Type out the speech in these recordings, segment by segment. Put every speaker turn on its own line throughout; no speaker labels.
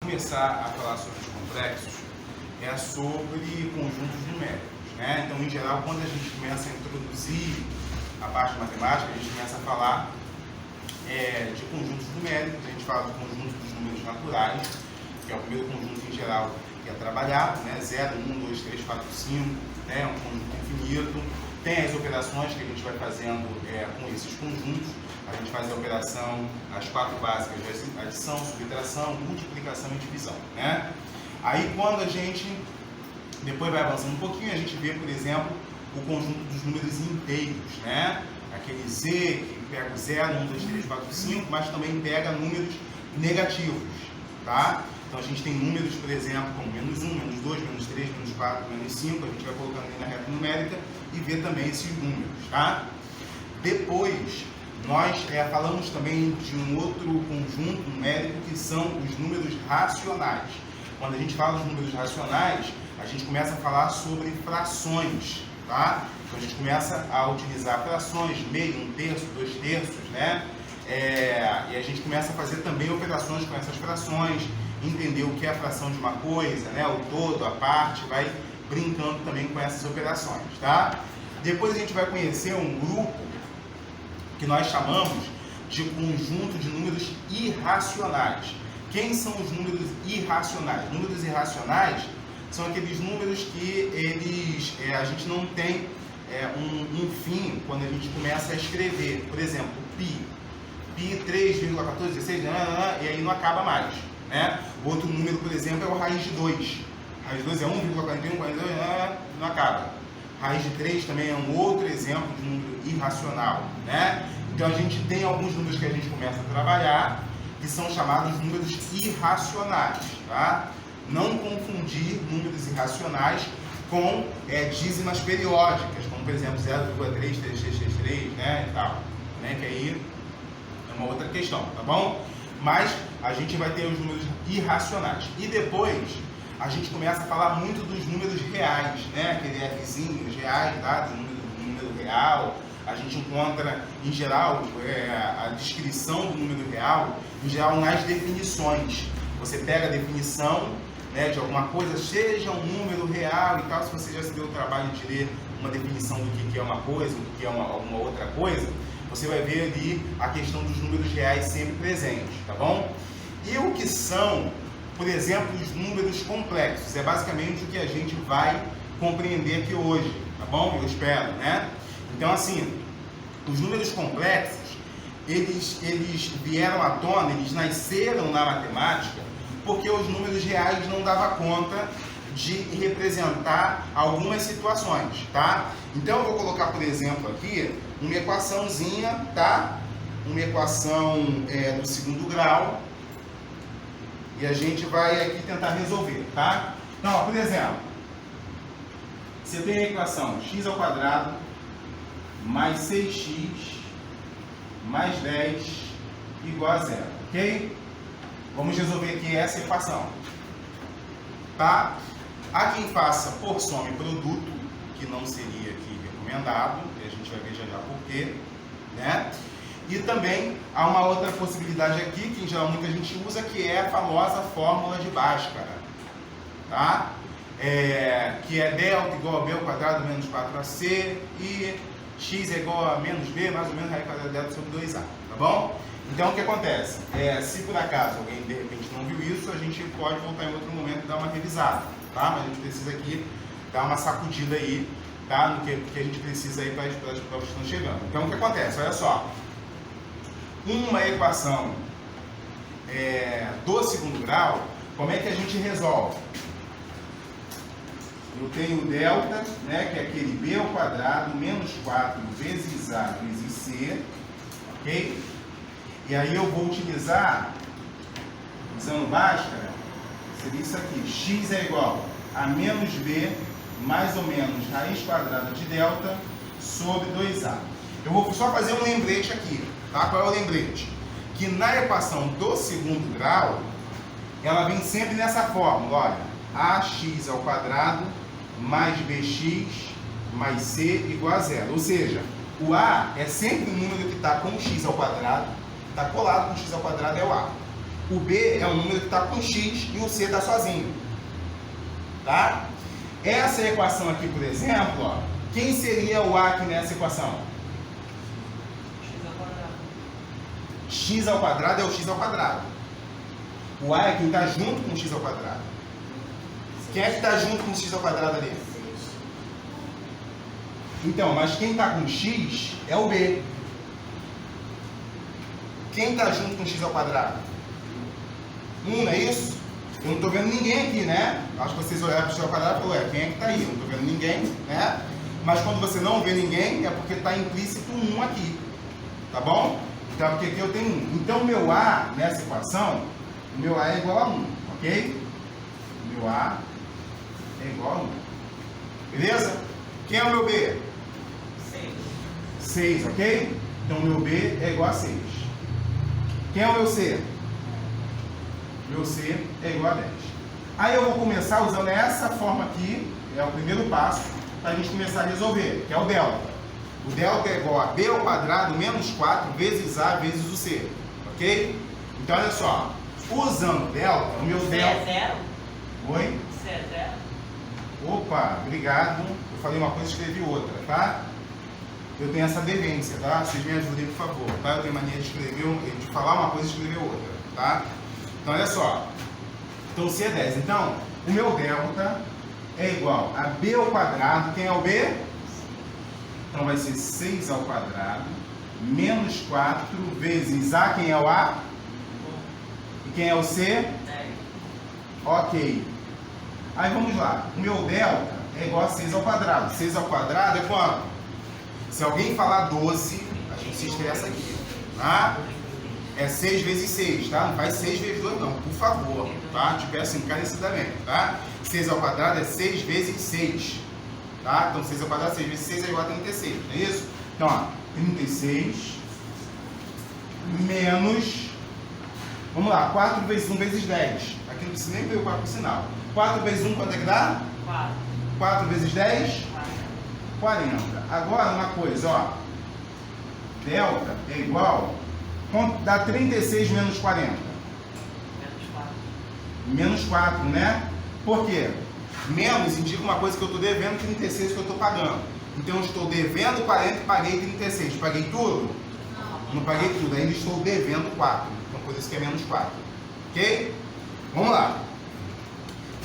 Começar a falar sobre os complexos é sobre conjuntos numéricos, né? Então, em geral, quando a gente começa a introduzir a parte de matemática, a gente começa a falar de conjuntos numéricos. A gente fala do conjunto dos números naturais, que é o primeiro conjunto em geral que é trabalhado, né? 0, 1, 2, 3, 4, 5, né? É um conjunto infinito. Tem as operações que a gente vai fazendo com esses conjuntos. A gente faz a operação, as 4 básicas de adição, subtração, multiplicação e divisão, né? Aí quando a gente depois vai avançando um pouquinho, a gente vê, por exemplo, o conjunto dos números inteiros, né? Aquele Z que pega o 0, 1, 2, 3, 4, 5, mas também pega números negativos, tá? Então a gente tem números, por exemplo, como menos 1, menos 2, menos 3, menos 4, menos 5, a gente vai colocando ali na reta numérica e vê também esses números, tá? Depois, nós falamos também de um outro conjunto numérico que são os números racionais. Quando a gente fala dos números racionais, a gente começa a falar sobre frações, tá? Então a gente começa a utilizar frações, meio, 1/3, 2/3, né? E a gente começa a fazer também operações com essas frações, entender o que é a fração de uma coisa, né? O todo, a parte, vai brincando também com essas operações, tá? Depois a gente vai conhecer um grupo que nós chamamos de conjunto de números irracionais. Quem são os números irracionais? Números irracionais são aqueles números que a gente não tem um fim quando a gente começa a escrever. Por exemplo, pi 3,1416, e aí não acaba mais, né? Outro número, por exemplo, é o raiz de 2. Raiz de 2 é 1,41, 42, não acaba. Raiz de 3 também é um outro exemplo de número irracional, né? Então a gente tem alguns números que a gente começa a trabalhar que são chamados números irracionais, tá? Não confundir números irracionais com dízimas periódicas, como por exemplo 0,33333, né, e tal, né? Que aí é uma outra questão, tá bom? Mas a gente vai ter os números irracionais. E depois a gente começa a falar muito dos números reais, né? Aquele Rzinho, os reais, tá? Do número real. A gente encontra, em geral, a descrição do número real, em geral, nas definições. Você pega a definição, né, de alguma coisa, seja um número real e tal, se você já se deu o trabalho de ler uma definição do que é uma coisa, do que é alguma outra coisa, você vai ver ali a questão dos números reais sempre presentes, tá bom? E o que são, por exemplo, os números complexos? É basicamente o que a gente vai compreender aqui hoje, tá bom? Eu espero, né? Então, assim, os números complexos, eles vieram à tona, eles nasceram na matemática, porque os números reais não davam conta de representar algumas situações, tá? Então, eu vou colocar, por exemplo, aqui, uma equaçãozinha, tá? Uma equação do segundo grau, e a gente vai aqui tentar resolver, tá? Então, ó, por exemplo, você tem a equação x² mais 6x mais 10 igual a 0, ok? Vamos resolver aqui essa equação, tá? Há quem faça por soma e produto, que não seria aqui recomendado, e a gente vai ver já por quê, né? E também há uma outra possibilidade aqui, que em geral muita gente usa, que é a famosa fórmula de Bhaskara, tá? Que é delta igual a b ao quadrado menos 4ac e x é igual a menos b, mais ou menos raiz quadrada de delta sobre 2a, tá bom? Então o que acontece? Se por acaso alguém de repente não viu isso, a gente pode voltar em outro momento e dar uma revisada, tá? Mas a gente precisa aqui dar uma sacudida aí, tá? No que a gente precisa aí para as provas que estão chegando. Então o que acontece? Olha só, uma equação do segundo grau, como é que a gente resolve? Eu tenho o delta, né, que é aquele b ao quadrado menos 4 vezes a vezes c, ok? E aí eu vou utilizar, usando Bhaskara, seria isso aqui, x é igual a menos b mais ou menos raiz quadrada de delta sobre 2a. Eu vou só fazer um lembrete aqui, tá? Qual é o lembrete? Que na equação do segundo grau, ela vem sempre nessa fórmula, olha, ax ao quadrado mais bx mais c igual a 0. Ou seja, o a é sempre um número que está com x ao quadrado, está colado com x ao quadrado, é o a. O B é um número que está com x e o C está sozinho. Tá? Essa equação aqui, por exemplo, ó, quem seria o A aqui nessa equação? X ao quadrado é o x ao quadrado. O A é quem está junto com o x ao quadrado. Quem é que está junto com o x ao quadrado ali? Então, mas quem está com x é o B. Quem está junto com x ao quadrado? 1, não é isso? Eu não estou vendo ninguém aqui, né? Acho que vocês olharam para o x ao quadrado e falaram, quem é que está aí? Eu não estou vendo ninguém, né? Mas quando você não vê ninguém, é porque está implícito 1 aqui. Tá bom? Então, porque aqui eu tenho 1. Então, o meu A, nessa equação, o meu A é igual a 1, ok? O meu A é igual a 1. Beleza? Quem é o meu B? 6, ok? Então, o meu B é igual a 6. Quem é o meu C? Meu C é igual a 10. Aí eu vou começar usando essa forma aqui, é o primeiro passo, para a gente começar a resolver, que é o delta. O delta é igual a B ao quadrado menos 4 vezes A vezes o C. Ok? Então, olha só. Usando delta, o meu delta...
C é 0?
Oi?
C é 0?
Opa, obrigado. Eu falei uma coisa e escrevi outra, tá? Eu tenho essa devência, tá? Vocês me ajudem, por favor, tá? Eu tenho mania de escrever, de falar uma coisa e escrever outra, tá? Então, olha só. Então, C é 10. Então, o meu delta é igual a B ao quadrado. Quem é o B? Então, vai ser 6 ao quadrado menos 4 vezes A. Quem é o A? E quem é o C?
10.
Ok. Aí, vamos lá. O meu delta é igual a 6 ao quadrado. 6 ao quadrado é quanto? Se alguém falar 12, a gente se estressa aqui, tá? É 6 vezes 6, tá? Não faz 6 vezes 2 não, por favor, tá? Te peço encarecidamente, tá? 6 ao quadrado é 6 vezes 6, tá? Então 6 ao quadrado, 6 vezes 6 é igual a 36, não é isso? Então, ó, 36 menos, vamos lá, 4 vezes 1 vezes 10. Aqui não precisa nem preocupar com o sinal. 4 vezes 1 quanto é que dá?
4.
4 vezes 10? 40. Agora, uma coisa, ó. Delta é igual... Dá 36 menos 40. Menos 4, né? Por quê? Menos indica uma coisa que eu estou devendo, 36 que eu estou pagando. Então, eu estou devendo 40 e paguei 36. Paguei tudo? Não paguei tudo. Ainda estou devendo 4. Então, por isso que é menos 4. Ok? Vamos lá.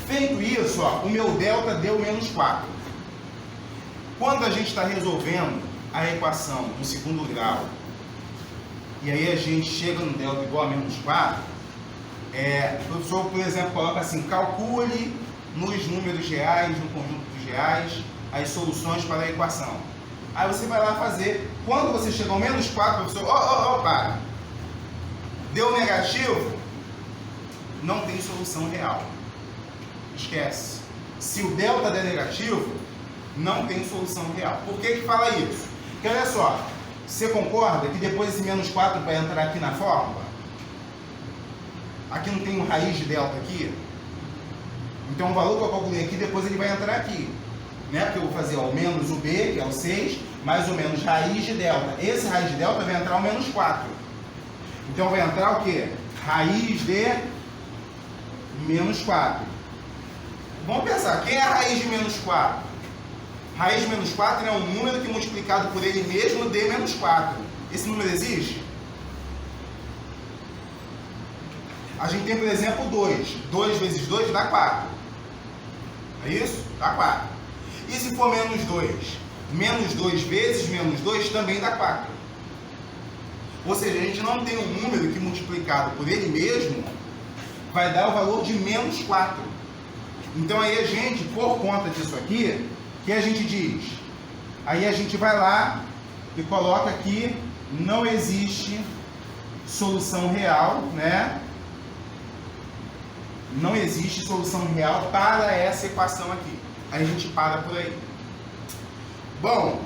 Feito isso, ó, o meu delta deu menos 4. Quando a gente está resolvendo a equação no segundo grau, e aí a gente chega no delta igual a menos 4, o professor, por exemplo, coloca assim, calcule nos números reais, no conjunto dos reais, as soluções para a equação. Aí você vai lá fazer. Quando você chega ao menos 4, o professor, para. Deu negativo? Não tem solução real. Esquece. Se o delta der negativo, não tem solução real. Por que que fala isso? Porque olha só, você concorda que depois esse menos 4 vai entrar aqui na fórmula? Aqui não tem um raiz de delta aqui? Então o valor que eu calculei aqui, depois ele vai entrar aqui. Né? Porque eu vou fazer o menos o B, que é o 6, mais ou menos raiz de delta. Esse raiz de delta vai entrar o menos 4. Então vai entrar o quê? Raiz de menos 4. Vamos pensar, quem é a raiz de menos 4? Raiz de menos 4 é um número que multiplicado por ele mesmo dê menos 4. Esse número existe? A gente tem, por exemplo, 2. 2 vezes 2 dá 4. É isso? Dá 4. E se for menos 2? Menos 2 vezes menos 2 também dá 4. Ou seja, a gente não tem um número que multiplicado por ele mesmo vai dar o valor de menos 4. Então aí a gente, por conta disso aqui, o que a gente diz? Aí a gente vai lá e coloca aqui, não existe solução real, né? Não existe solução real para essa equação aqui. Aí a gente para por aí. Bom,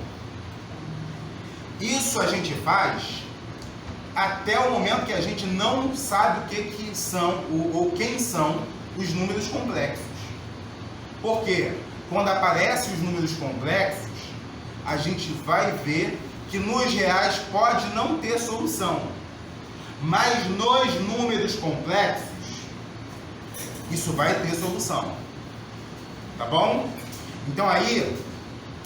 isso a gente faz até o momento que a gente não sabe o que são ou quem são os números complexos. Por quê? Quando aparecem os números complexos, a gente vai ver que nos reais pode não ter solução. Mas nos números complexos, isso vai ter solução. Tá bom? Então aí,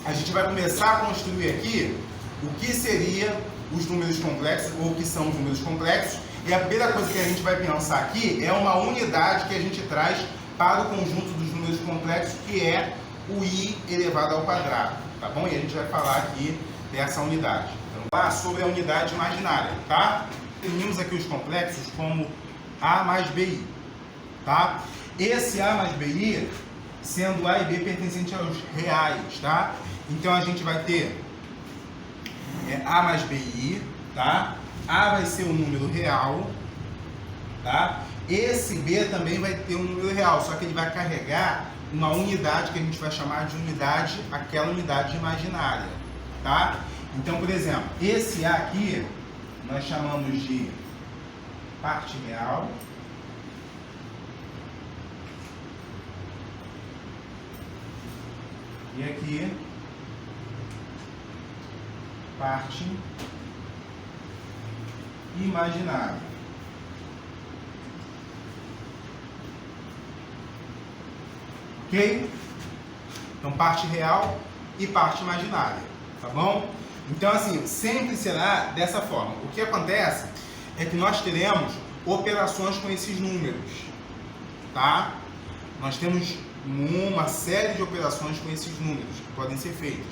a gente vai começar a construir aqui o que seria os números complexos, ou o que são os números complexos. E a primeira coisa que a gente vai pensar aqui é uma unidade que a gente traz para o conjunto dos números complexos, que é o i elevado ao quadrado, tá bom? E a gente vai falar aqui dessa unidade. Então, lá sobre a unidade imaginária, tá? Definimos aqui os complexos como a mais bi, tá? Esse a mais bi, sendo a e b pertencente aos reais, tá? Então a gente vai ter a mais bi, tá? A vai ser um número real, tá? Esse b também vai ter um número real, só que ele vai carregar uma unidade que a gente vai chamar de unidade, aquela unidade imaginária, tá? Então, por exemplo, esse a aqui nós chamamos de parte real. E aqui, parte imaginária. Ok? Então, parte real e parte imaginária. Tá bom? Então, assim, sempre será dessa forma. O que acontece é que nós teremos operações com esses números. Tá? Nós temos uma série de operações com esses números que podem ser feitas.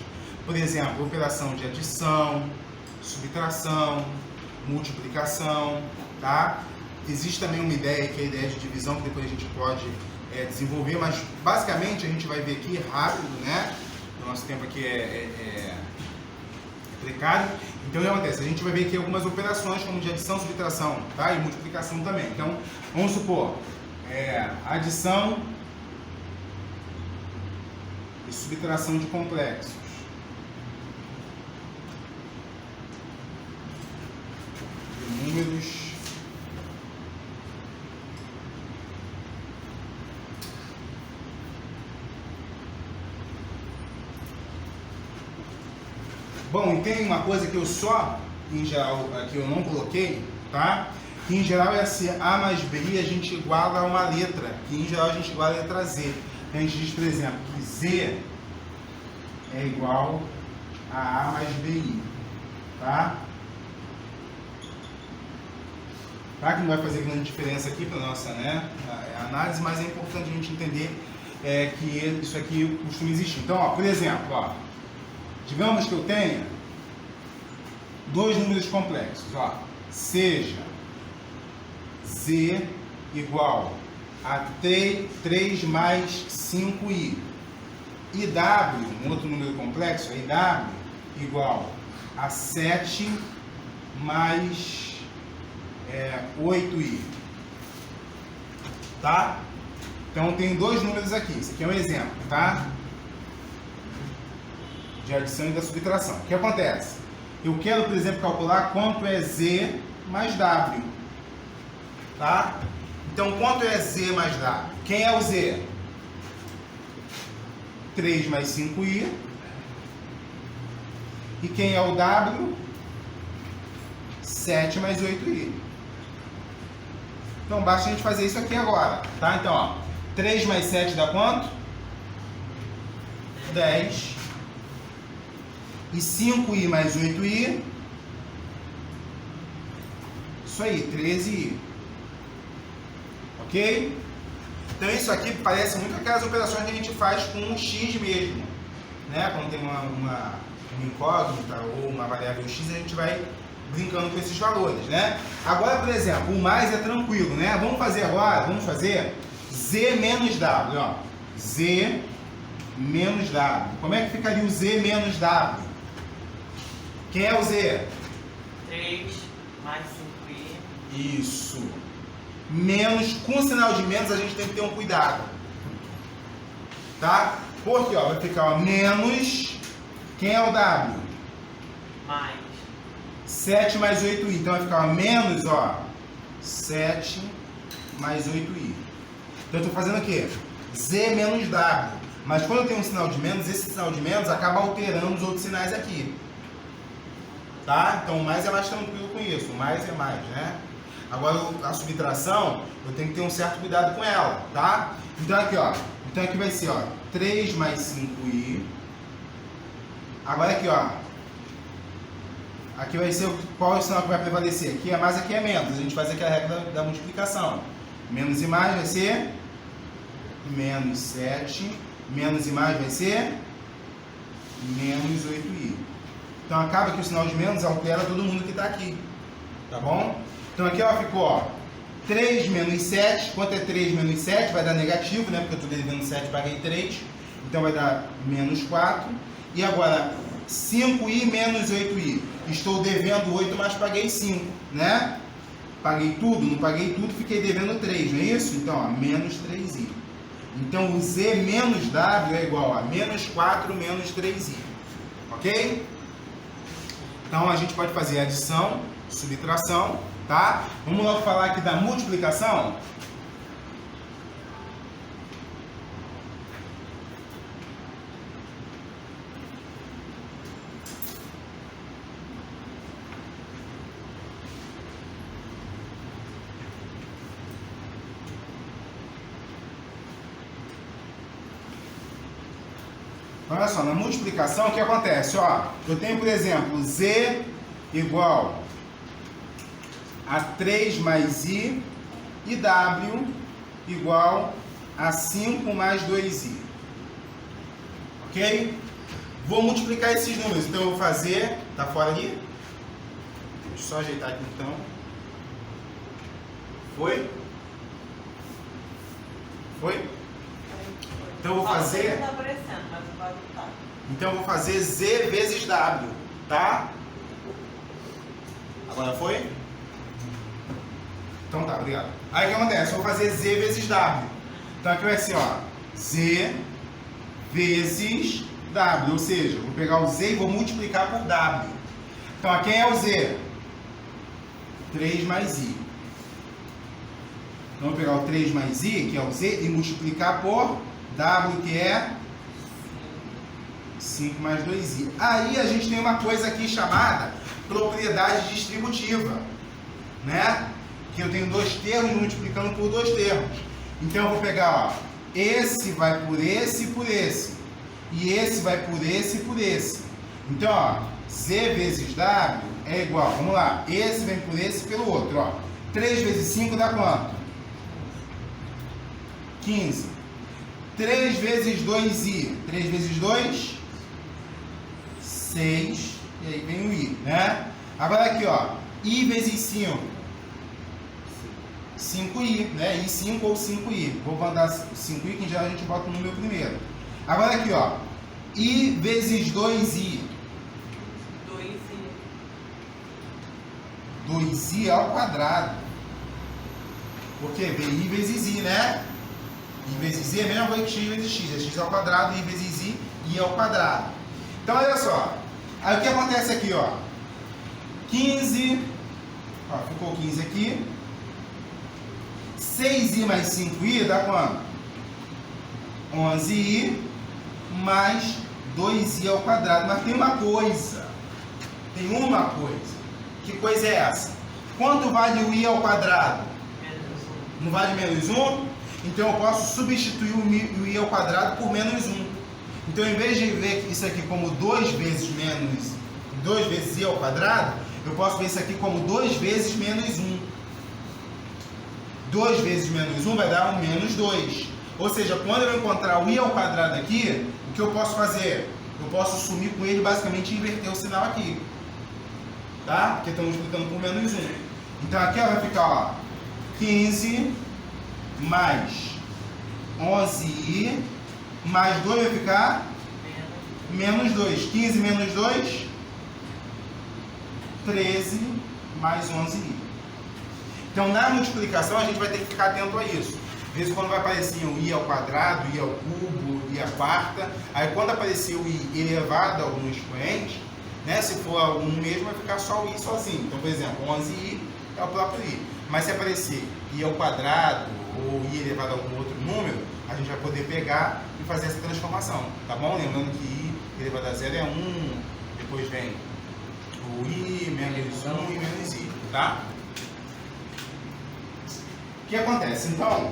Por exemplo, operação de adição, subtração, multiplicação, tá? Existe também uma ideia que é a ideia de divisão, que depois a gente pode desenvolver, mas basicamente a gente vai ver aqui rápido, né? O nosso tempo aqui é precário. Então o que acontece? A gente vai ver aqui algumas operações como de adição, subtração, tá? E multiplicação também. Então, vamos supor, adição e subtração de complexos. De números bom, e tem uma coisa que eu só, em geral, aqui eu não coloquei, tá? Que em geral é assim, A mais B a gente iguala a uma letra, que em geral a gente iguala a letra Z. Então a gente diz, por exemplo, que Z é igual a A mais BI, tá? Tá? Que não vai fazer grande diferença aqui para a nossa análise, mas é importante a gente entender que isso aqui costuma existir. Então, ó, por exemplo, ó, digamos que eu tenha dois números complexos, ó, seja Z igual a 3 mais 5i e W, um outro número complexo, é W igual a 7 mais 8i, tá? Então tem dois números aqui, esse aqui é um exemplo, tá? De adição e da subtração. O que acontece? Eu quero, por exemplo, calcular quanto é Z mais W, tá? Então, quanto é Z mais W? Quem é o Z? 3 mais 5i. E quem é o W? 7 mais 8i. Então, basta a gente fazer isso aqui agora, tá? Então, ó, 3 mais 7 dá quanto? 10. E 5i mais 8i, isso aí, 13i. Ok? Então isso aqui parece muito aquelas operações que a gente faz com um x mesmo, né? Quando tem uma incógnita ou uma variável x, a gente vai brincando com esses valores, né? Agora, por exemplo, o mais é tranquilo, né? Vamos fazer z menos w, ó. Z menos w. Como é que ficaria o z menos w? Quem é o Z?
3 mais 5i.
Isso. Menos, com o sinal de menos a gente tem que ter um cuidado. Tá? Porque, ó, vai ficar, ó, menos. Quem é o W?
Mais.
7 mais 8i. Então vai ficar, ó, menos, ó, 7 mais 8i. Então eu estou fazendo o quê? Z menos W. Mas quando eu tenho um sinal de menos, esse sinal de menos acaba alterando os outros sinais aqui. Tá? Então o mais é mais tranquilo com isso, o mais é mais, né? Agora, a subtração, eu tenho que ter um certo cuidado com ela, tá? Então, aqui, ó. Então, aqui vai ser, ó, 3 mais 5i. Agora, aqui, ó. Aqui vai ser qual é o sinal que vai prevalecer? Aqui é mais, aqui é menos. A gente faz aqui a regra da multiplicação. Menos e mais vai ser menos 7. Menos e mais vai ser menos 8i. Então, acaba que o sinal de menos altera todo mundo que está aqui. Tá bom? Então, aqui, ó, ficou, ó. 3 menos 7. Quanto é 3 menos 7? Vai dar negativo, né? Porque eu estou devendo 7, paguei 3. Então, vai dar menos 4. E agora, 5i menos 8i. Estou devendo 8, mas paguei 5, né? Paguei tudo? Não paguei tudo, fiquei devendo 3, não é isso? Então, ó, menos 3i. Então, o z menos w é igual a menos 4 menos 3i. Ok? Então, a gente pode fazer adição, subtração, tá? Vamos logo falar aqui da multiplicação. Olha só, na multiplicação, o que acontece? Ó, eu tenho, por exemplo, z igual a 3 mais i e w igual a 5 mais 2i. Ok? Vou multiplicar esses números. Então, eu vou fazer... Tá fora ali? Deixa eu só ajeitar aqui, então. Foi? Foi? Então, eu vou fazer... Então, eu vou fazer z vezes w, tá? Agora foi? Então tá, obrigado. Aí o que acontece? Eu vou fazer z vezes w. Então aqui vai ser, ó, z vezes w. Ou seja, eu vou pegar o z e vou multiplicar por w. Então, ó, quem é o z? 3 mais i. Então, eu vou pegar o 3 mais i, que é o z, e multiplicar por w, que é 5 mais 2i. Aí a gente tem uma coisa aqui chamada propriedade distributiva, né? Que eu tenho dois termos multiplicando por dois termos. Então eu vou pegar, ó, esse vai por esse e por esse. E esse vai por esse e por esse. Então, ó, z vezes w é igual, vamos lá, esse vem por esse e pelo outro, ó. 3 vezes 5 dá quanto? 15. 3 vezes 2i. 3 vezes 2, 6. E aí vem o i, né? Agora aqui, ó, i vezes 5. 5i, né? i5 ou 5i. Vou mandar 5i, que já a gente bota o número primeiro. Agora aqui, ó, i vezes 2i. 2i ao quadrado. Porque vem i vezes i, né? I vezes i é a mesma coisa que x vezes x. É x ao quadrado, i vezes i ao quadrado. Então, olha só. Aí o que acontece aqui, ó? 15. Ó, ficou 15 aqui. 6i mais 5i dá quanto? 11i mais 2i ao quadrado. Mas tem uma coisa. Tem uma coisa. Que coisa é essa? Quanto vale o i ao quadrado? Não vale menos 1? Então eu posso substituir o i ao quadrado por menos 1. Então, em vez de ver isso aqui como 2 vezes i ao quadrado, eu posso ver isso aqui como 2 vezes menos 1. 2 vezes menos 1 vai dar um menos 2. Ou seja, quando eu encontrar o i ao quadrado aqui, o que eu posso fazer? Eu posso sumir com ele, basicamente inverter o sinal aqui. Tá? Porque estamos multiplicando por menos 1. Então aqui, ó, vai ficar, ó, 15 mais 11i mais 2 vai ficar menos 2. 15 menos 2, 13 mais 11i. Então, na multiplicação, a gente vai ter que ficar atento a isso. Às vezes, quando vai aparecer o i ao quadrado, i ao cubo, i à quarta, aí quando aparecer o i elevado a algum expoente, né, se for algum mesmo, vai ficar só o i sozinho. Então, por exemplo, 11i é o próprio i. Mas se aparecer i ao quadrado ou i elevado a algum outro número, a gente vai poder pegar e fazer essa transformação, tá bom? Lembrando que i elevado a 0 é 1, depois vem o i, menos 1 e menos i, tá? O que acontece? Então,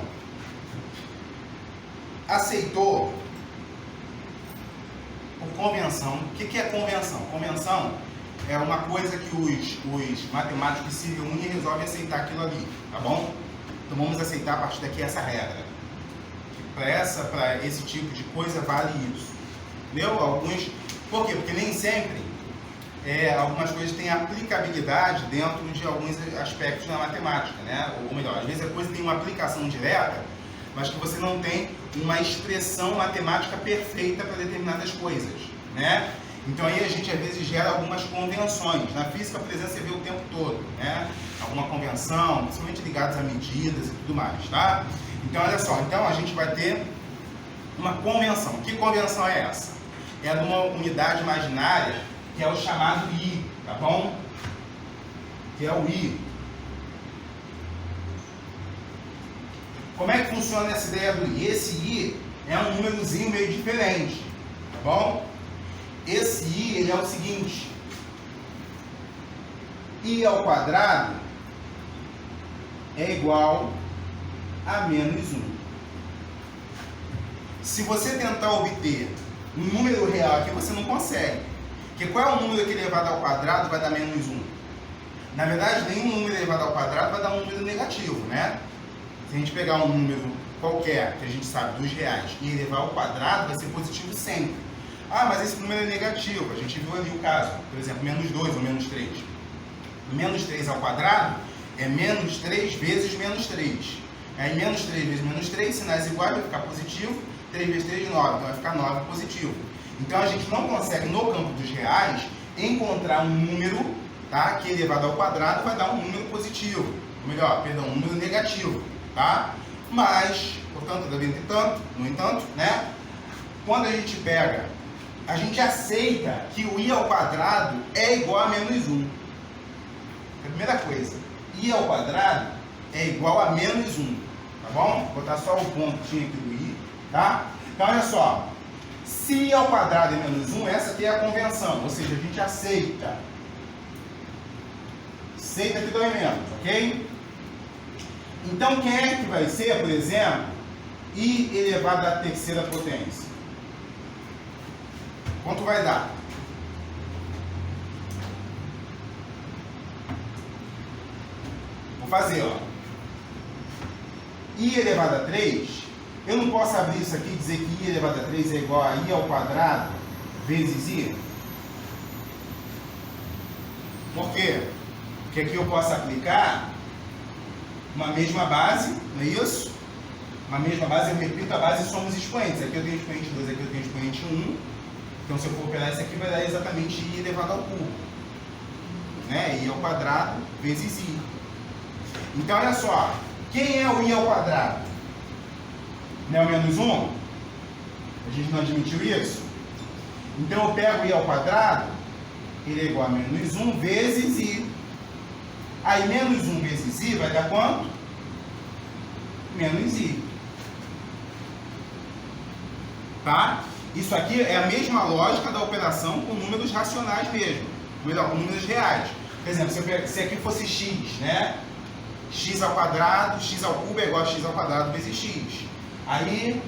aceitou por convenção. O que é convenção? Convenção é uma coisa que os matemáticos se reúnem e resolvem aceitar aquilo ali, tá bom? Então vamos aceitar a partir daqui essa regra. Para esse tipo de coisa vale isso. Entendeu? Por quê? Porque nem sempre algumas coisas têm aplicabilidade dentro de alguns aspectos da matemática, né? Ou melhor, às vezes a coisa tem uma aplicação direta, mas que você não tem uma expressão matemática perfeita para determinadas coisas, né? Então aí a gente às vezes gera algumas convenções. Na física, por exemplo, você vê o tempo todo, né? Alguma convenção, principalmente ligadas a medidas e tudo mais, tá? Então olha só, então a gente vai ter uma convenção. Que convenção é essa? É de uma unidade imaginária que é o chamado I, tá bom? Que é o I. Como é que funciona essa ideia do I? Esse I é um númerozinho meio diferente, tá bom? Esse I, ele é o seguinte: I ao quadrado é igual a menos 1. Se você tentar obter um número real aqui, você não consegue. Porque qual é o número que elevado ao quadrado vai dar menos 1? Na verdade, nenhum número elevado ao quadrado vai dar um número negativo, né? Se a gente pegar um número qualquer, que a gente sabe, dos reais, e elevar ao quadrado, vai ser positivo sempre. Ah, mas esse número é negativo. A gente viu ali o caso, por exemplo, menos 2 ou menos 3. Menos 3 ao quadrado é menos 3 vezes menos 3. Aí menos 3 vezes menos 3, sinais iguais, vai ficar positivo. 3 vezes 3, 9. Então vai ficar 9 positivo. Então a gente não consegue, no campo dos reais, encontrar um número, tá, que elevado ao quadrado vai dar um número positivo. Ou melhor, perdão, um número negativo. Tá? Mas, portanto, no entanto, né? Quando a gente pega, a gente aceita que o I ao quadrado é igual a menos 1. A primeira coisa, I ao quadrado é igual a menos 1, tá bom? Vou botar só o pontinho aqui do I, tá? Então, olha só, se I ao quadrado é menos 1, essa aqui é a convenção, ou seja, a gente aceita que dói menos, ok? Então, quem é que vai ser, por exemplo, I elevado à terceira potência? Quanto vai dar? Vou fazer, ó. I elevado a 3, eu não posso abrir isso aqui e dizer que I elevado a 3 é igual a I ao quadrado vezes I? Por quê? Porque aqui eu posso aplicar uma mesma base, não é isso? Uma mesma base, eu repito a base e somos expoentes. Aqui eu tenho expoente 2, aqui eu tenho expoente 1. Então, se eu for operar isso aqui, vai dar exatamente I elevado ao cubo. Né? I ao quadrado vezes I. Então, olha só. Quem é o I ao quadrado? Não é o menos 1? A gente não admitiu isso? Então, eu pego I ao quadrado, ele é igual a menos 1 vezes I. Aí, menos 1 vezes I vai dar quanto? Menos I. Tá? Isso aqui é a mesma lógica da operação com números racionais mesmo. Melhor, com números reais. Por exemplo, se aqui fosse x, né? X ao quadrado, x ao cubo é igual a x ao quadrado vezes x. Aí,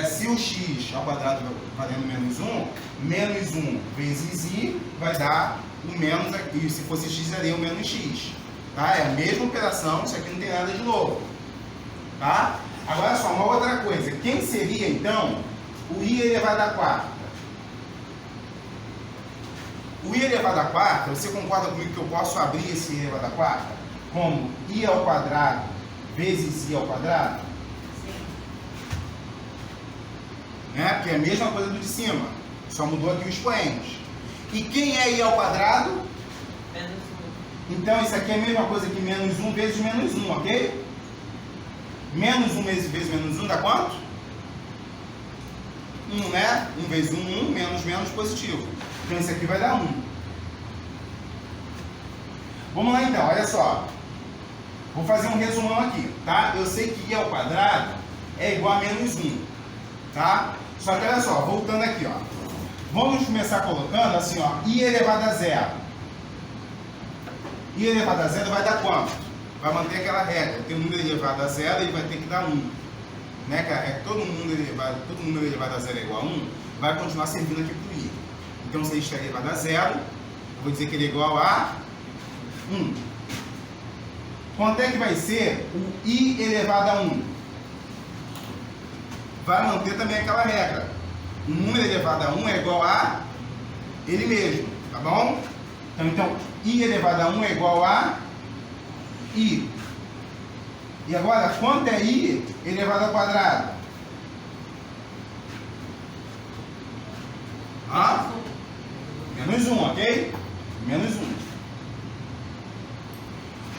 se o x ao quadrado valendo menos 1 vezes I vai dar o menos aqui. Se fosse x, daria o menos x. Tá? É a mesma operação, isso aqui não tem nada de novo. Tá? Agora só, uma outra coisa. Quem seria, então, o I elevado à quarta? O I elevado à quarta, você concorda comigo que eu posso abrir esse I elevado à quarta como I ao quadrado vezes I ao quadrado?
Sim.
Né? Porque é a mesma coisa do de cima, só mudou aqui o expoente. E quem é I ao quadrado?
Menos 1.
Então isso aqui é a mesma coisa que menos 1 vezes menos 1, ok? Menos 1 vezes menos 1 dá quanto? 1, né? 1 vezes 1, 1, menos positivo. Então isso aqui vai dar 1. Vamos lá então, olha só. Vou fazer um resumão aqui, tá? Eu sei que I ao quadrado é igual a menos 1, tá? Só que olha só, voltando aqui, ó. Vamos começar colocando assim, ó, I elevado a 0. I elevado a 0 vai dar quanto? vai manter aquela regra. Tem um número elevado a zero, ele vai ter que dar 1. Né, cara? É que todo número elevado a zero é igual a 1, vai continuar servindo aqui para o i. Então, se ele está elevado a zero, eu vou dizer que ele é igual a 1. Quanto é que vai ser o i elevado a 1? Vai manter também aquela regra. O número elevado a 1 é igual a ele mesmo, tá bom? Então, i elevado a 1 é igual a i. E agora, quanto é i elevado ao quadrado? Menos 1, ok? Menos 1.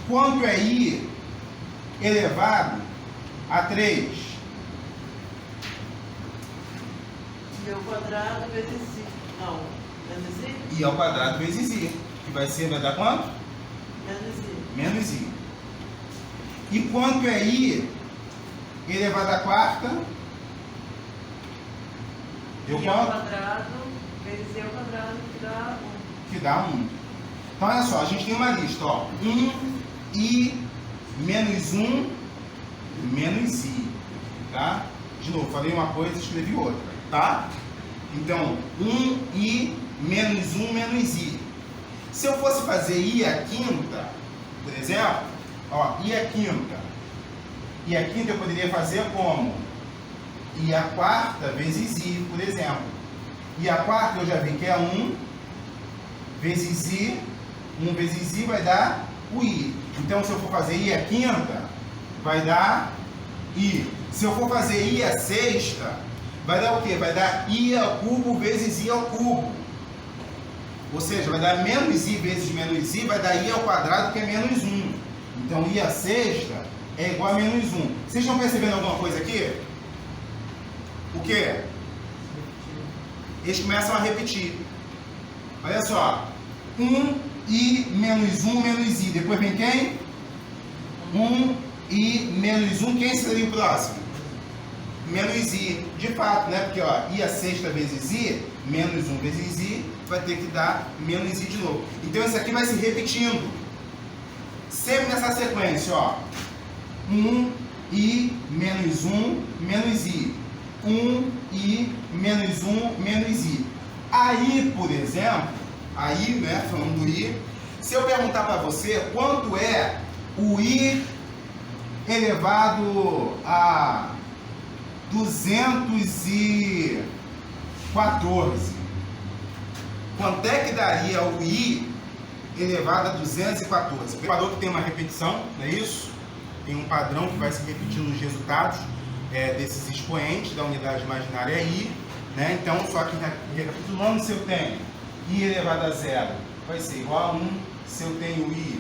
Quanto é i elevado a 3?
I ao quadrado vezes i. Não, menos i?
I ao quadrado vezes i. Que vai dar quanto?
Menos i.
Menos i. E quanto é i elevado à quarta? Deu
I ao
quanto?
quadrado vezes i ao quadrado, que dá 1.
Que dá 1. Então, olha só, a gente tem uma lista, ó. 1i menos 1 menos i. Tá? De novo, falei uma coisa e escrevi outra. Tá? Então, 1i menos 1 menos i. Se eu fosse fazer i à quinta, por exemplo, ó, i à quinta. I à quinta eu poderia fazer como? I à quarta vezes i, por exemplo. I à quarta eu já vi que é 1 vezes i. 1 vezes i vai dar o i. Então, se eu for fazer i à quinta, vai dar i. Se eu for fazer i à sexta, vai dar o quê? Vai dar i ao cubo vezes i ao cubo. Ou seja, vai dar menos i vezes menos i, vai dar i ao quadrado, que é menos 1. Então, i à sexta é igual a menos 1. Vocês estão percebendo alguma coisa aqui? O quê? Eles começam a repetir. Olha só. 1i menos 1 menos i. Depois vem quem? 1i menos 1. Quem seria o próximo? Menos i. De fato, né? Porque, ó, i à sexta vezes i, menos 1 vezes i, vai ter que dar menos i de novo. Então, isso aqui vai se repetindo. Sempre nessa sequência, ó. 1i menos 1 menos i. 1i menos 1 menos i. Aí, por exemplo, aí, né, falando do i, se eu perguntar para você quanto é o i elevado a 214, quanto é que daria o i elevado a 214? Reparou que tem uma repetição, não é isso? Tem um padrão que vai se repetir nos resultados desses expoentes da unidade imaginária i, né? Então, só que recapitulando, se eu tenho i elevado a 0 vai ser igual a 1, se eu tenho i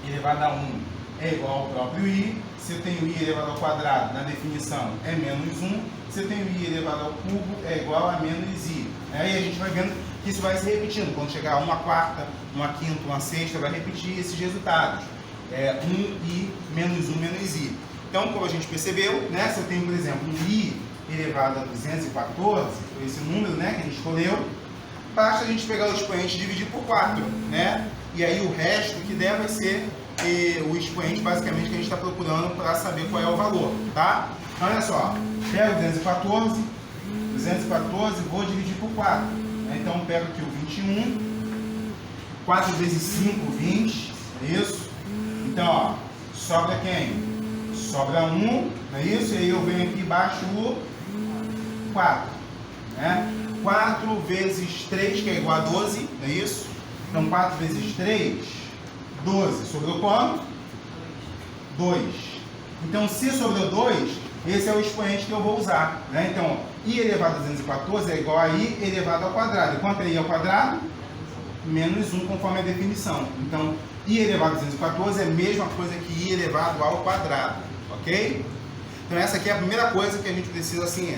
elevado a 1 é igual ao próprio i, se eu tenho i elevado ao quadrado, na definição, é menos 1, se eu tenho i elevado ao cubo, é igual a menos i. Aí a gente vai vendo que isso vai se repetindo. Quando chegar a 1 quarta, 1 quinta, 1 sexta, vai repetir esses resultados. 1i menos 1 menos i. Então, como a gente percebeu, né, se eu tenho, por exemplo, um i elevado a 214, foi esse número, né, que a gente escolheu, basta a gente pegar o expoente e dividir por 4, né? E aí o resto que der vai ser o expoente basicamente que a gente está procurando para saber qual é o valor, tá? Então, olha só, pego 214, vou dividir por 4. Né? Então, pego aqui o 21, 4 vezes 5, 20, é isso? Então, ó, sobra quem? Sobra 1, não é isso? E aí eu venho aqui e baixo o 4, né? 4 vezes 3, que é igual a 12, não é isso? Então, 4 vezes 3, 12. Sobrou quanto? 2. Então, se sobrou 2, esse é o expoente que eu vou usar, né? Então, i elevado a 214 é igual a i elevado ao quadrado. E quanto é i ao quadrado? Menos 1, conforme a definição. Então, i elevado a 214 é a mesma coisa que i elevado ao quadrado, ok? Então, essa aqui é a primeira coisa que a gente precisa, assim,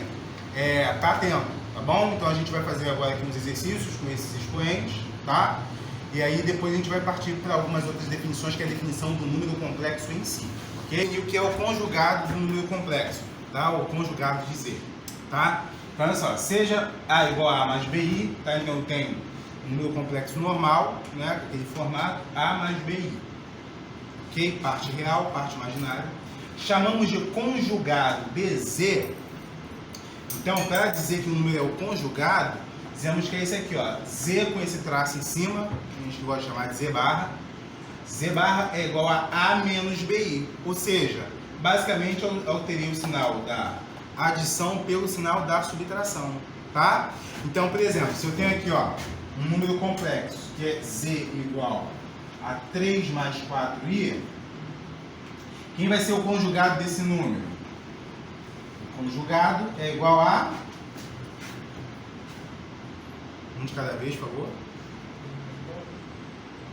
tá atento, tá bom? Então, a gente vai fazer agora aqui uns exercícios com esses expoentes, tá? E aí, depois a gente vai partir para algumas outras definições, que é a definição do número complexo em si, ok? E o que é o conjugado do número complexo, tá? O conjugado de Z, tá? Então, olha só, seja A igual a A mais BI, tá? Então, eu tenho um número complexo normal, né? Aquele formato A mais BI, ok? Parte real, parte imaginária. Chamamos de conjugado BZ. Então, para dizer que o número é o conjugado, dizemos que é esse aqui, ó, Z com esse traço em cima, que a gente gosta de chamar de Z barra. Z barra é igual a A menos BI, ou seja, basicamente eu alterei o sinal da adição pelo sinal da subtração, tá? Então, por exemplo, se eu tenho aqui, ó, um número complexo, que é Z igual a 3 mais 4i, quem vai ser o conjugado desse número? O conjugado é igual a... Um de cada vez, por favor.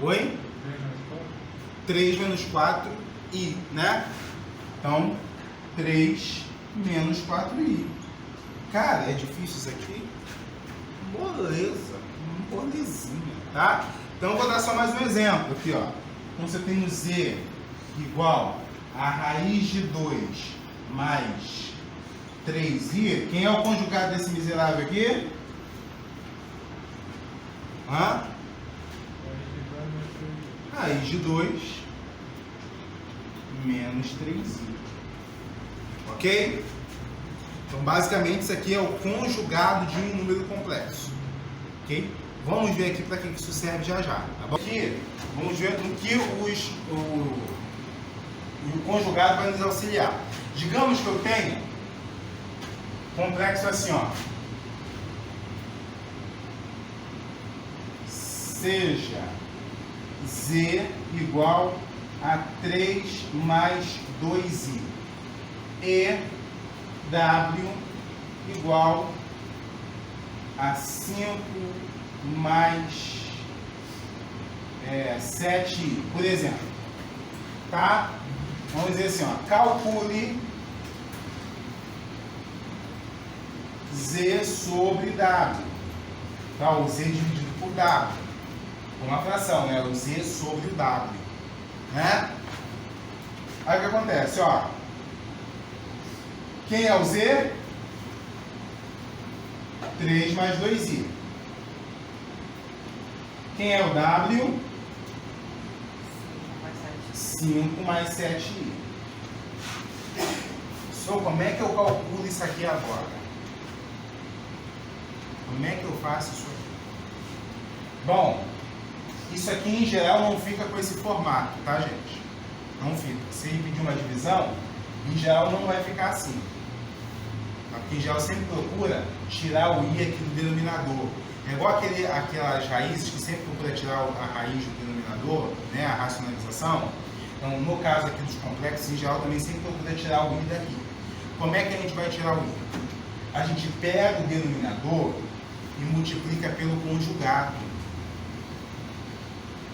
Oi? 3 menos 4i, né? Então, 3 menos 4i. Cara, é difícil isso aqui? Moleza. Molezinha, tá? Então, eu vou dar só mais um exemplo aqui, ó. Então, você tem o Z igual a raiz de 2 mais 3i. Quem é o conjugado desse miserável aqui? Hã? Raiz de 2 menos 3i. Ok? Então, basicamente, isso aqui é o conjugado de um número complexo. Ok? Vamos ver aqui para que isso serve já já. Tá bom? Aqui, vamos ver no que o conjugado vai nos auxiliar. Digamos que eu tenho complexo assim, ó. Seja Z igual a 3 mais 2i e W igual a 5 mais 7i, por exemplo. Tá? Vamos dizer assim, ó, calcule Z sobre W. Tá? O Z dividido por W. Uma fração, né? O Z sobre o W. Né? Aí o que acontece, ó. Quem é o Z? 3 mais 2i. Quem é o W? 5 mais 7i. Como é que eu calculo isso aqui agora? Como é que eu faço isso aqui? Bom, isso aqui em geral não fica com esse formato, tá, gente? Não fica. Se pedir uma divisão, em geral não vai ficar assim. Porque em geral sempre procura tirar o i aqui do denominador. É igual aquelas raízes que sempre procura tirar a raiz do denominador, né, a racionalização. Então, no caso aqui dos complexos, em geral também sempre procura tirar o i daqui. Como é que a gente vai tirar o i? A gente pega o denominador e multiplica pelo conjugado.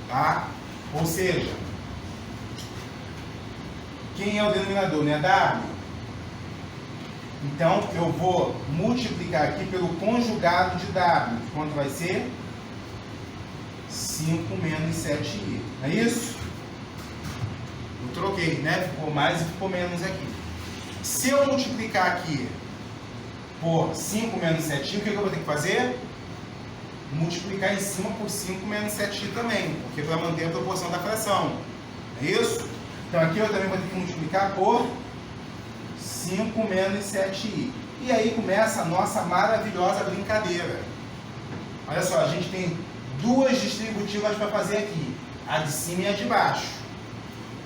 Tá? Ou seja, quem é o denominador? Não é W? Então, eu vou multiplicar aqui pelo conjugado de W. Quanto vai ser? 5 menos 7i. Não é isso? Eu troquei, né? Ficou mais e ficou menos aqui. Se eu multiplicar aqui por 5 menos 7i, o que eu vou ter que fazer? Multiplicar em cima por 5 menos 7i também, porque para manter a proporção da fração. É isso? Então aqui eu também vou ter que multiplicar por 5 menos 7i. E aí começa a nossa maravilhosa brincadeira. Olha só, a gente tem duas distributivas para fazer aqui, a de cima e a de baixo.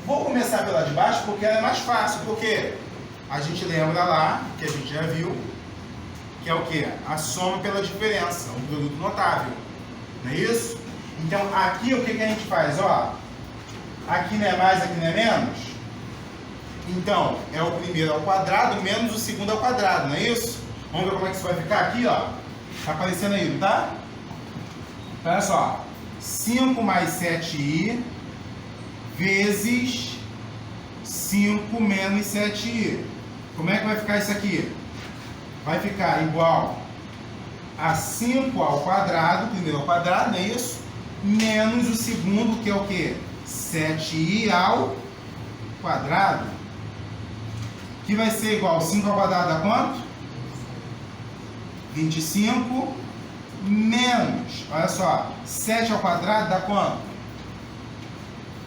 Vou começar pela de baixo porque ela é mais fácil, porque a gente lembra lá, que a gente já viu, que é o que? A soma pela diferença, um produto notável. Não é isso? Então, aqui o que a gente faz? Ó, aqui não é mais, aqui não é menos? Então, é o primeiro ao quadrado menos o segundo ao quadrado, não é isso? Vamos ver como é que isso vai ficar aqui, ó. Tá aparecendo aí, não tá? Então, olha só. 5 mais 7i vezes 5 menos 7i. Como é que vai ficar isso aqui? Vai ficar igual a 5 ao quadrado, primeiro ao quadrado, não é isso? Menos o segundo, que é o quê? 7i ao quadrado. Que vai ser igual, 5 ao quadrado dá quanto? 25 menos, olha só, 7 ao quadrado dá quanto?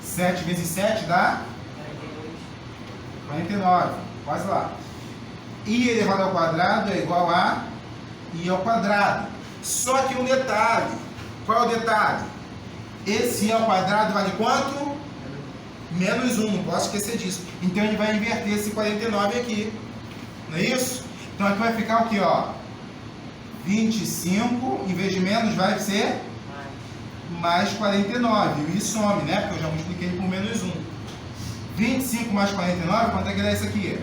7 vezes 7 dá 49, quase lá. I elevado ao quadrado é igual a I ao quadrado. Só que um detalhe. Qual é o detalhe? Esse I ao quadrado vale quanto? Menos 1, não posso esquecer disso. Então ele vai inverter esse 49 aqui. Não é isso? Então aqui vai ficar o que, ó? 25, em vez de menos vai ser mais 49. E o I some, né? Porque eu já multipliquei por menos 1. 25 mais 49, quanto é que dá isso aqui?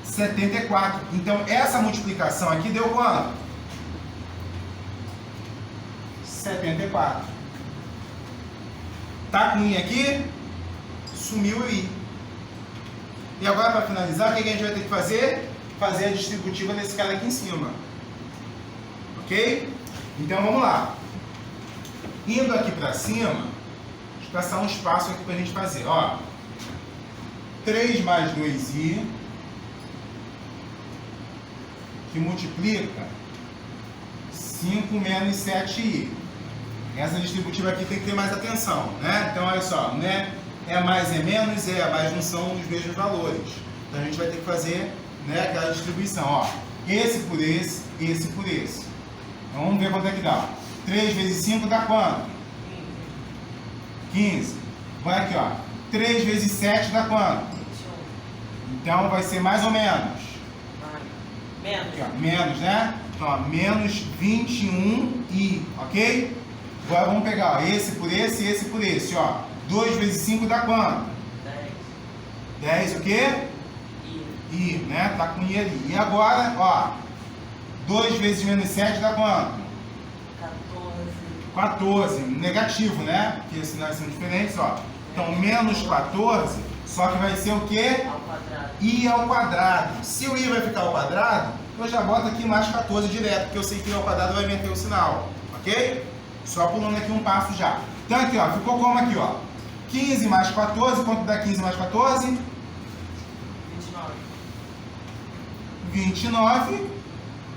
74. Então essa multiplicação aqui deu quanto? 74. Tá com I aqui? Sumiu o I. E agora, para finalizar, o que a gente vai ter que fazer? Fazer a distributiva desse cara aqui em cima. Ok? Então vamos lá. Indo aqui para cima, deixa eu traçar um espaço aqui para a gente fazer. Ó, 3 mais 2i, que multiplica 5 menos 7i. Essa distributiva aqui tem que ter mais atenção, né? Então, olha só, né? É mais, é menos, mas não são os mesmos valores. Então, a gente vai ter que fazer, né, aquela distribuição, ó. Esse por esse por esse. Então, vamos ver quanto é que dá. 3 vezes 5 dá quanto? 15. Vai aqui, ó. 3 vezes 7 dá quanto? 21. Então, vai ser mais ou menos? Menos. Aqui, ó, menos, né? Então, ó, menos 21i, ok? Agora vamos pegar, ó, esse por esse, ó. 2 vezes 5 dá quanto? 10. 10 o quê? I, né? Tá com I ali. E agora, ó, 2 vezes menos 7 dá quanto? 14. Negativo, né? Porque os sinais são diferentes, ó. Então, menos 14, só que vai ser o quê?
Ao quadrado.
I ao quadrado. Se o I vai ficar ao quadrado, eu já boto aqui mais 14 direto, porque eu sei que I ao quadrado vai inverter o sinal, ok? Só pulando aqui um passo já. Então aqui, ó, ficou como aqui, ó? 15 mais 14, quanto dá 15 mais 14?
29.
29.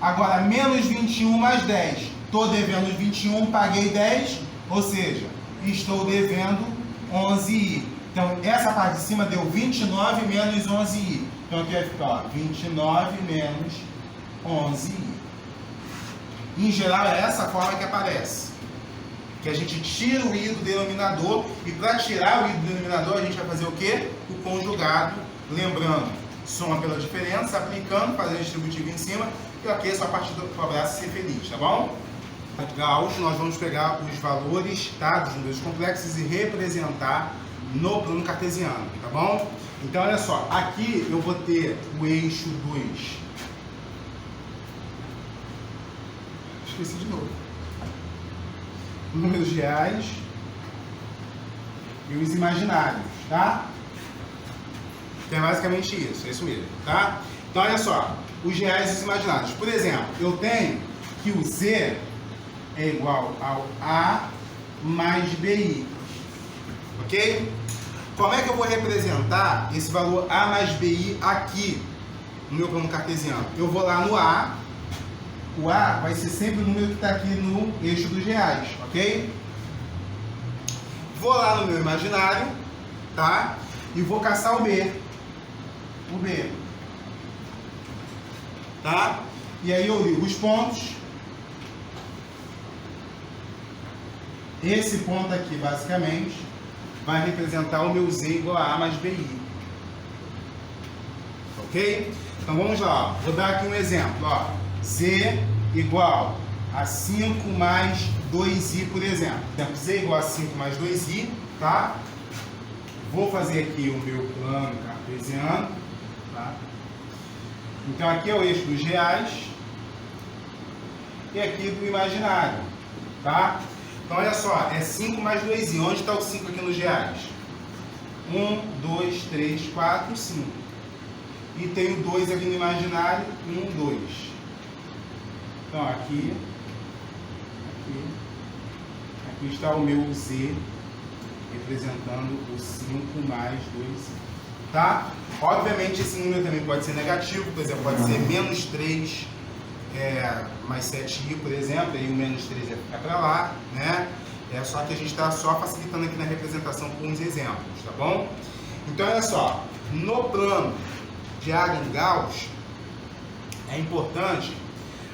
Agora, menos 21 mais 10. Estou devendo 21, paguei 10, ou seja, estou devendo 11i. Então, essa parte de cima deu 29 menos 11i. Então, aqui vai ficar, ó, 29 menos 11i. Em geral, é essa forma que aparece. Que a gente tira o i do denominador, e para tirar o i do denominador, a gente vai fazer o quê? O conjugado, lembrando, soma pela diferença, aplicando, fazer a distributiva em cima, e ok, só a partir do abraço ser feliz, tá bom? Gauss, nós vamos pegar os valores, tá, dos números complexos e representar no plano cartesiano, tá bom? Então, olha só, aqui eu vou ter o eixo 2. Esqueci de novo. Números reais e os imaginários, tá? Então é basicamente isso, é isso mesmo, tá? Então olha só, os reais e os imaginários. Por exemplo, eu tenho que o Z é igual ao A mais BI, ok? Como é que eu vou representar esse valor A mais BI aqui no meu plano cartesiano? Eu vou lá no A. O A vai ser sempre o número que está aqui no eixo dos reais, ok? Vou lá no meu imaginário, tá? E vou caçar o B. O B. Tá? E aí eu ligo os pontos. Esse ponto aqui, basicamente, vai representar o meu Z igual a A mais BI. Ok? Então vamos lá, ó. Vou dar aqui um exemplo, ó. Z igual a 5 mais 2i, por exemplo. Z igual a 5 mais 2i, tá? Vou fazer aqui o meu plano cartesiano, tá? Então aqui é o eixo dos reais e aqui do imaginário, tá? Então olha só, é 5 mais 2i. Onde está o 5 aqui nos reais? 1, 2, 3, 4, 5. E tenho 2 aqui no imaginário, 1, 2. Então, aqui está o meu Z, representando o 5 mais 2, tá? Obviamente, esse número também pode ser negativo, por exemplo, pode ser menos 3 mais 7i, por exemplo, aí o menos 3 vai ficar para lá, né? Só que a gente está só facilitando aqui na representação com uns exemplos, tá bom? Então, olha só, no plano de Arlen-Gauss, é importante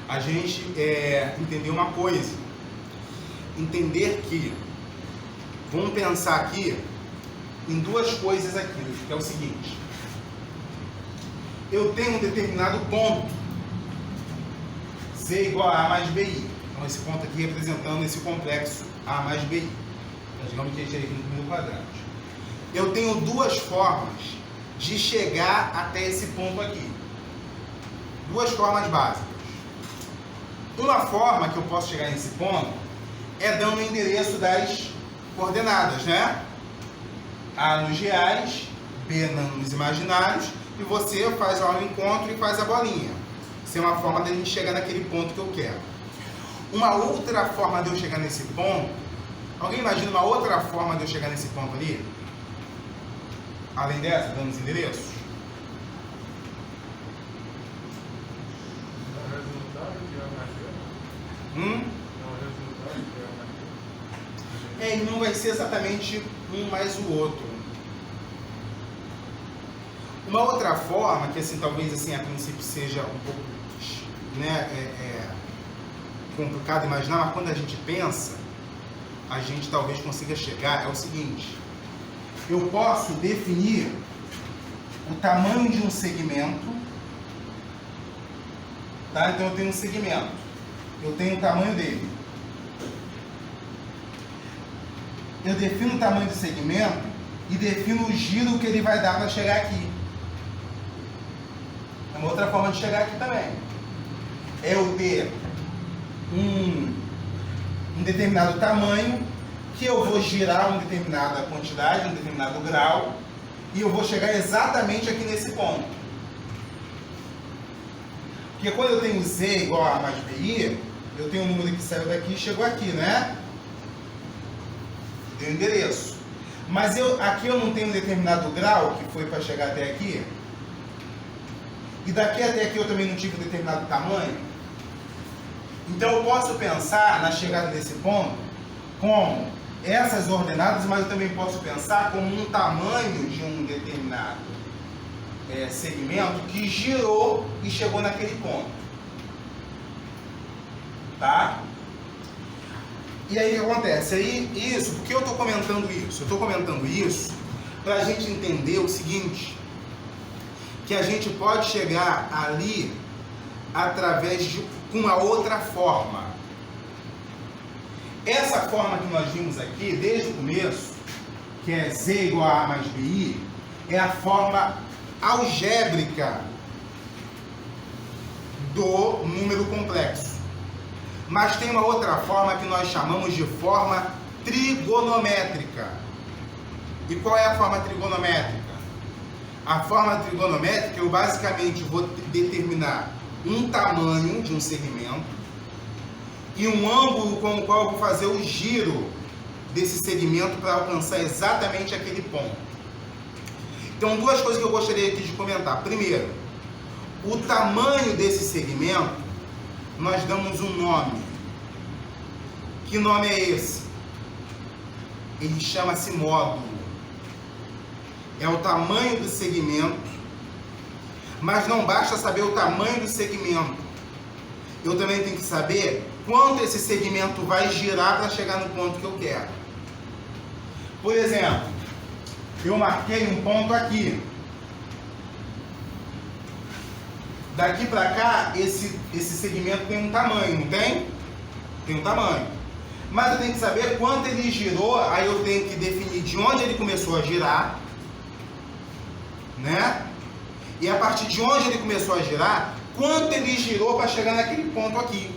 a gente entender uma coisa. Entender que, vamos pensar aqui em duas coisas aqui, que é o seguinte. Eu tenho um determinado ponto, Z igual a A mais BI. Então, esse ponto aqui representando esse complexo A mais BI. Então, digamos que a gente aqui no primeiro quadrante. Eu tenho duas formas de chegar até esse ponto aqui. Duas formas básicas. Uma forma que eu posso chegar nesse ponto é dando o endereço das coordenadas, né? A nos reais, B nos imaginários, e você faz lá o encontro e faz a bolinha. Isso é uma forma de a gente chegar naquele ponto que eu quero. Uma outra forma de eu chegar nesse ponto, alguém imagina uma outra forma de eu chegar nesse ponto ali? Além dessa, dando os endereços? E não vai ser exatamente um mais o outro. Uma outra forma, que assim, talvez assim, a princípio seja um pouco complicado imaginar, mas quando a gente pensa, a gente talvez consiga chegar, é o seguinte. Eu posso definir o tamanho de um segmento, tá? Então eu tenho um segmento, eu tenho o tamanho dele. Eu defino o tamanho do segmento e defino o giro que ele vai dar para chegar aqui. É uma outra forma de chegar aqui também. É eu ter um determinado tamanho, que eu vou girar uma determinada quantidade, um determinado grau, e eu vou chegar exatamente aqui nesse ponto. Porque quando eu tenho Z igual a A mais BI, eu tenho um número que saiu daqui e chegou aqui, né? Tem o endereço. Mas aqui eu não tenho um determinado grau que foi para chegar até aqui. E daqui até aqui eu também não tive um determinado tamanho. Então eu posso pensar na chegada desse ponto como essas ordenadas, mas eu também posso pensar como um tamanho de um determinado segmento que girou e chegou naquele ponto. Tá? E aí o que acontece? Por que eu estou comentando isso? Eu estou comentando isso para a gente entender o seguinte, que a gente pode chegar ali através de uma outra forma. Essa forma que nós vimos aqui, desde o começo, que é Z igual a A mais BI, é a forma algébrica do número complexo. Mas tem uma outra forma que nós chamamos de forma trigonométrica. E qual é a forma trigonométrica? A forma trigonométrica, eu basicamente vou determinar um tamanho de um segmento e um ângulo com o qual eu vou fazer o giro desse segmento para alcançar exatamente aquele ponto. Então, duas coisas que eu gostaria aqui de comentar. Primeiro, o tamanho desse segmento, nós damos um nome. Que nome é esse? Ele chama-se módulo. É o tamanho do segmento, mas não basta saber o tamanho do segmento. Eu também tenho que saber quanto esse segmento vai girar para chegar no ponto que eu quero. Por exemplo, eu marquei um ponto aqui. Daqui para cá, esse segmento tem um tamanho, não tem? Tem um tamanho. Mas eu tenho que saber quanto ele girou, aí eu tenho que definir de onde ele começou a girar, né? E a partir de onde ele começou a girar, quanto ele girou para chegar naquele ponto aqui.